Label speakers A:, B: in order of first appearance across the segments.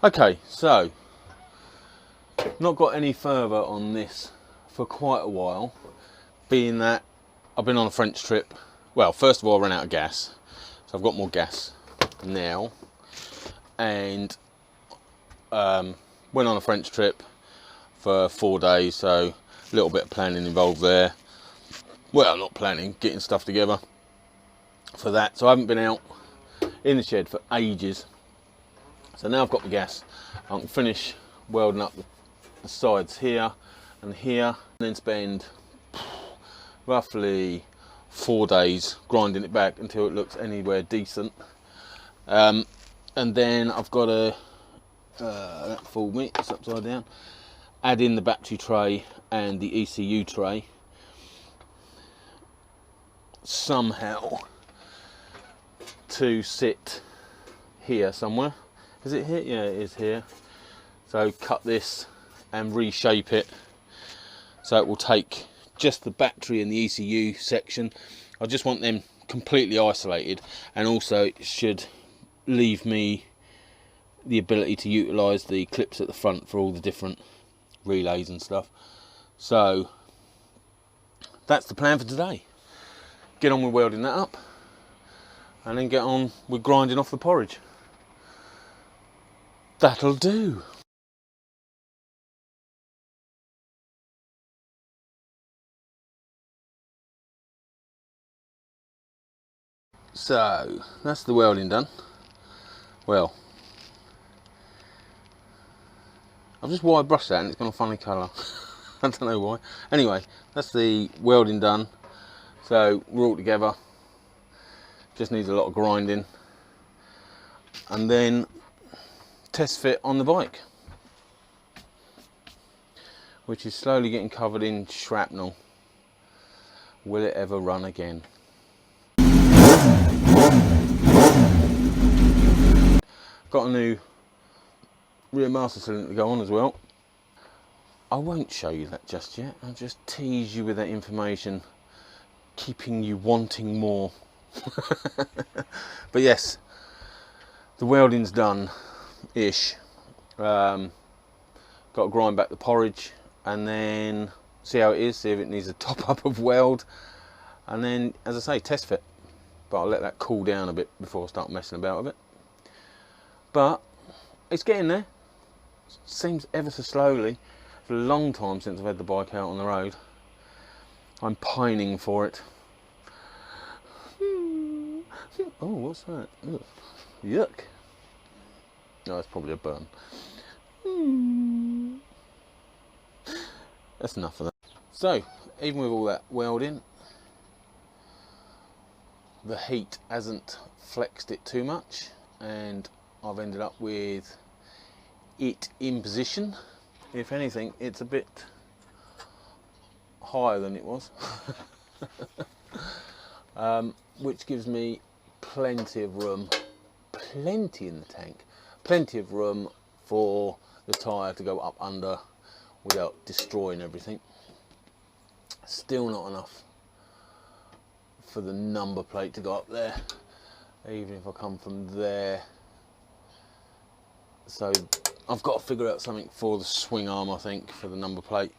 A: Okay, so not got any further on this for quite a while, being that I've been on a French trip. Well, first of all, I ran out of gas, so I've got more gas now, and went on a French trip for 4 days, so a little bit of planning involved there. Well, not planning, getting stuff together for that. So I haven't been out in the shed for ages. So now I've got the gas, I can finish welding up the sides here and here, and then spend roughly 4 days grinding it back until it looks anywhere decent. And then I've got to, that fooled me, it's upside down, add in the battery tray and the ECU tray somehow to sit here somewhere. Is it here? Yeah, it is here. So cut this and reshape it so it will take just the battery and the ECU section. I just want them completely isolated, and also it should leave me the ability to utilise the clips at the front for all the different relays and stuff. So that's the plan for today. Get on with welding that up and then get on with grinding off the porridge. That'll do. So that's the welding done. Well, I've just wire brushed that and it's gone a funny colour. I don't know why. Anyway, that's the welding done. So we're all together. Just needs a lot of grinding. And then test fit on the bike, which is slowly getting covered in shrapnel. Will it ever run again? Got a new rear master cylinder to go on as well. I won't show you that just yet. I'll just tease you with that information, keeping you wanting more. But yes, the welding's done ish. Got to grind back the porridge and then see how it is, see if it needs a top up of weld, and then, as I say, test fit. But I'll let that cool down a bit before I start messing about with it. But it's getting there. Seems ever so slowly. It's a long time since I've had the bike out on the road. I'm pining for it. Oh, what's that? Ugh. Yuck. No, it's probably a burn. That's enough of that. So, even with all that welding, the heat hasn't flexed it too much, and I've ended up with it in position. If anything, it's a bit higher than it was. Which gives me plenty of room, plenty in the tank, plenty of room for the tyre to go up under without destroying everything. Still not enough for the number plate to go up there, even if I come from there. So I've got to figure out something for the swing arm, I think, for the number plate,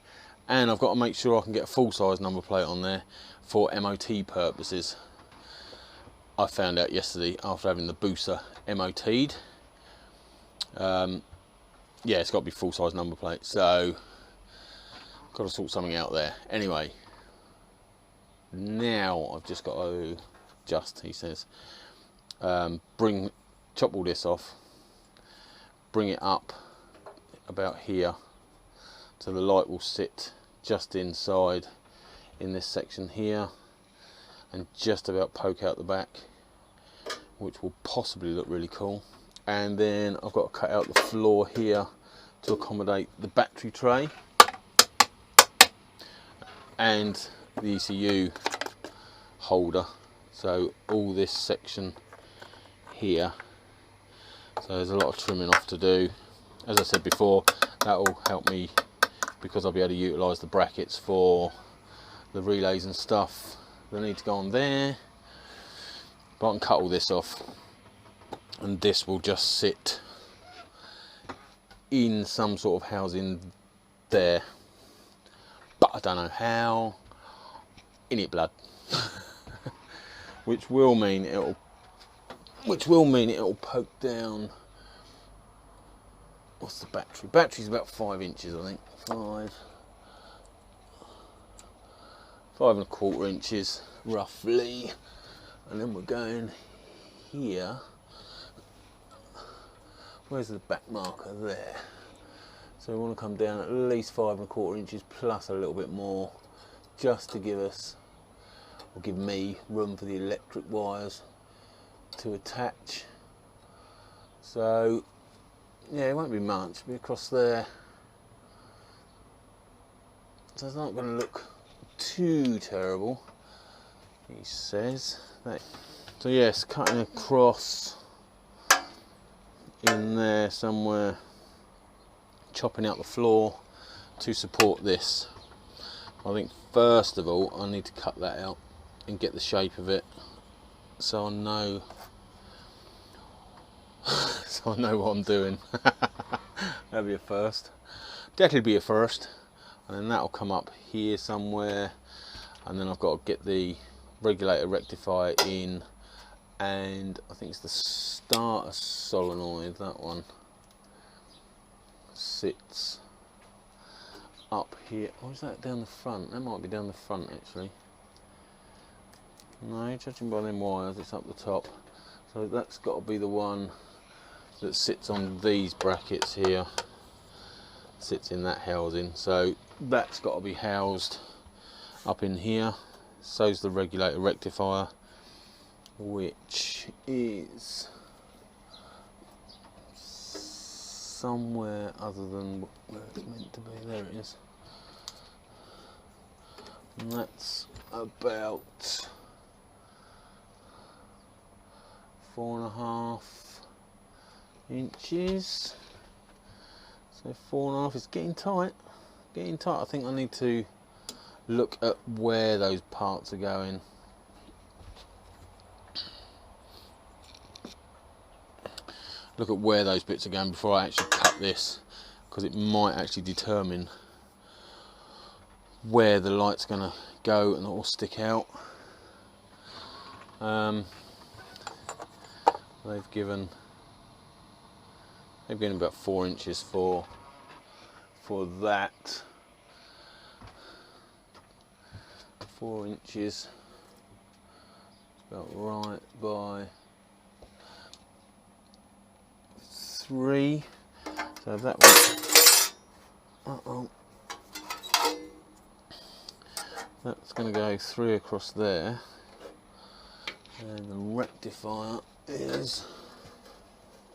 A: and I've got to make sure I can get a full-size number plate on there for MOT purposes. I found out yesterday after having the Gsxr MOT'd. Yeah, it's got to be full-size number plate, so got to sort something out there. Anyway, now I've just got to he says, chop all this off, bring it up about here so the light will sit just inside in this section here and just about poke out the back, which will possibly look really cool. And then I've got to cut out the floor here to accommodate the battery tray and the ECU holder. So all this section here So there's a lot of trimming off to do. As I said before, that will help me because I'll be able to utilise the brackets for the relays and stuff that need to go on there. But I can cut all this off, and this will just sit in some sort of housing there, but I don't know how. In it blood. which will mean it'll poke down. What's the battery? Battery's about 5 inches, I think. 5.25 inches roughly, and then we're going here. Where's the back marker? There. So we want to come down at least 5.25 inches plus a little bit more, just to give us, or give me, room for the electric wires to attach. So yeah, it won't be much, it'll be across there. So it's not going to look too terrible, he says. So yes, cutting across in there somewhere, chopping out the floor to support this. I think first of all I need to cut that out and get the shape of it, so I know so I know what I'm doing. That'll be a first, definitely be a first. And then that'll come up here somewhere, and then I've got to get the regulator rectifier in, and I think it's the starter solenoid, that one sits up here. Or is that down the front? That might be down the front actually. No, judging by them wires, it's up the top. So that's got to be the one that sits on these brackets here, sits in that housing. So that's got to be housed up in here. So's the regulator rectifier, which is somewhere other than where it's meant to be. There it is. And that's about 4.5 inches. So 4.5 is getting tight. Getting tight. I think I need to look at where those parts are going. Look at where those bits are going before I actually cut this, because it might actually determine where the light's going to go and it will stick out. They've given about 4 inches for that. 4 inches, about right by 3. So that one, that's going to go 3 across there, and the rectifier is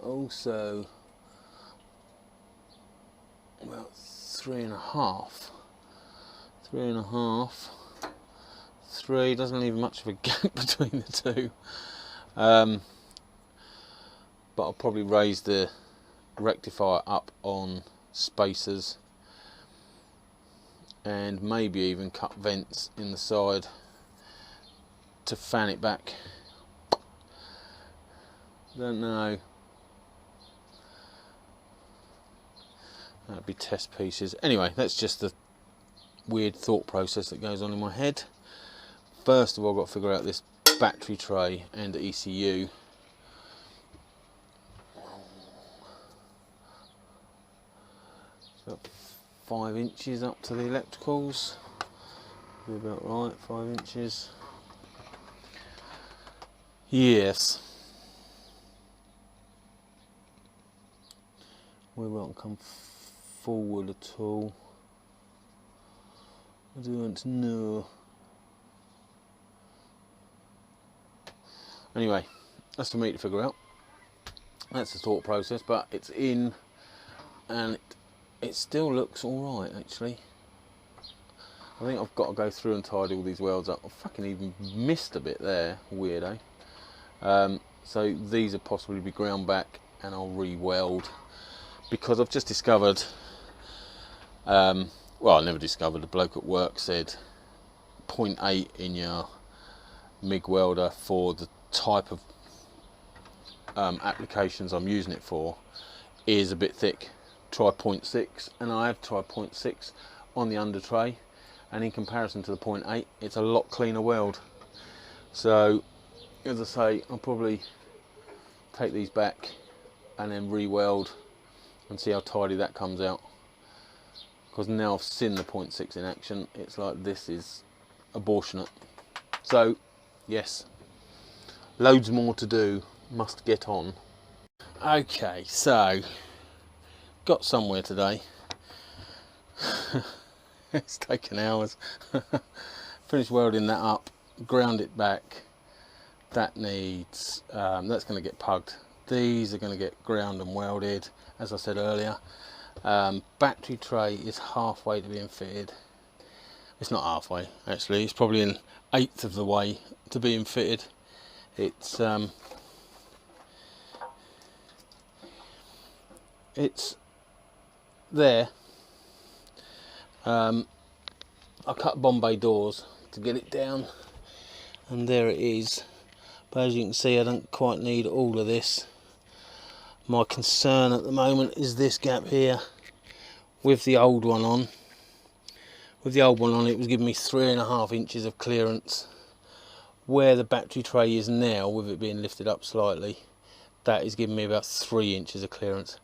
A: also about 3.5. 3.5. 3 doesn't leave much of a gap between the two. But I'll probably raise the rectifier up on spacers, and maybe even cut vents in the side to fan it back. Don't know. That'd be test pieces. Anyway, that's just the weird thought process that goes on in my head. First of all, I've got to figure out this battery tray and ECU. About 5 inches up to the electricals. Be about right, 5 inches. Yes. We won't come forward at all. I don't know. Anyway, that's for me to figure out. That's the thought process, but it's in, and it still looks alright actually. I think I've got to go through and tidy all these welds up. I fucking even missed a bit there, weirdo. So these will possibly be ground back and I'll re-weld, because I've just discovered, well, I never discovered, the bloke at work said 0.8 in your MIG welder for the type of applications I'm using it for is a bit thick. Try 0.6, and I have tried 0.6 on the Undertray, and in comparison to the 0.8, it's a lot cleaner weld. So as I say, I'll probably take these back and then re-weld and see how tidy that comes out, because now I've seen the 0.6 in action, it's like this is abortionate. So yes, loads more to do, must get on. Okay, so got somewhere today. It's taken hours. Finished welding that up, ground it back. That needs, that's going to get pugged. These are going to get ground and welded, as I said earlier. Battery tray is halfway to being fitted. It's not halfway, actually. It's probably an eighth of the way to being fitted. It's there. I cut Bombay doors to get it down, and there it is. But as you can see, I don't quite need all of this. My concern at the moment is this gap here with the old one on. With the old one on, it was giving me 3.5 inches of clearance. Where the battery tray is now, with it being lifted up slightly, that is giving me about 3 inches of clearance.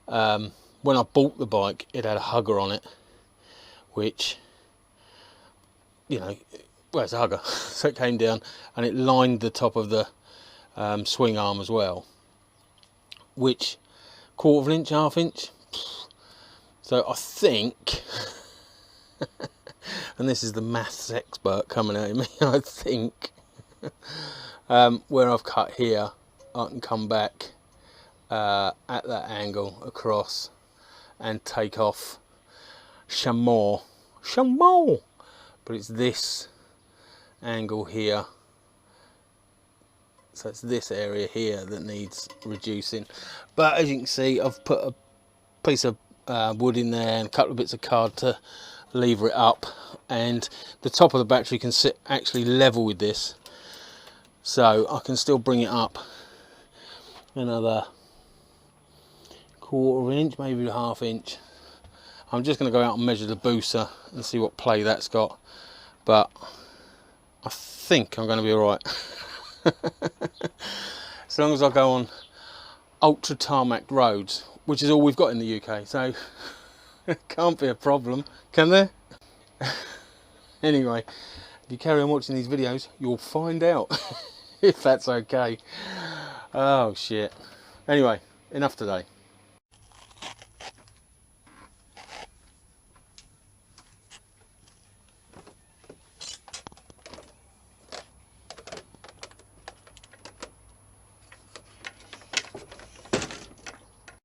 A: When I bought the bike, it had a hugger on it, which, you know, well, it's a hugger. So it came down and it lined the top of the swing arm as well, which 1/4 inch, 1/2 inch. So I think, and this is the maths expert coming out of me, I think where I've cut here, I can come back at that angle across and take off chamois, but it's this angle here, so it's this area here that needs reducing. But as you can see, I've put a piece of wood in there and a couple of bits of card to lever it up, and the top of the battery can sit actually level with this, so I can still bring it up another 1/4 inch, maybe 1/2 inch. I'm just going to go out and measure the booster and see what play that's got, but I think I'm going to be alright. As long as I go on ultra tarmac roads, which is all we've got in the UK, so it can't be a problem, can there? Anyway, if you carry on watching these videos, you'll find out if that's okay. Oh shit. Anyway, enough today.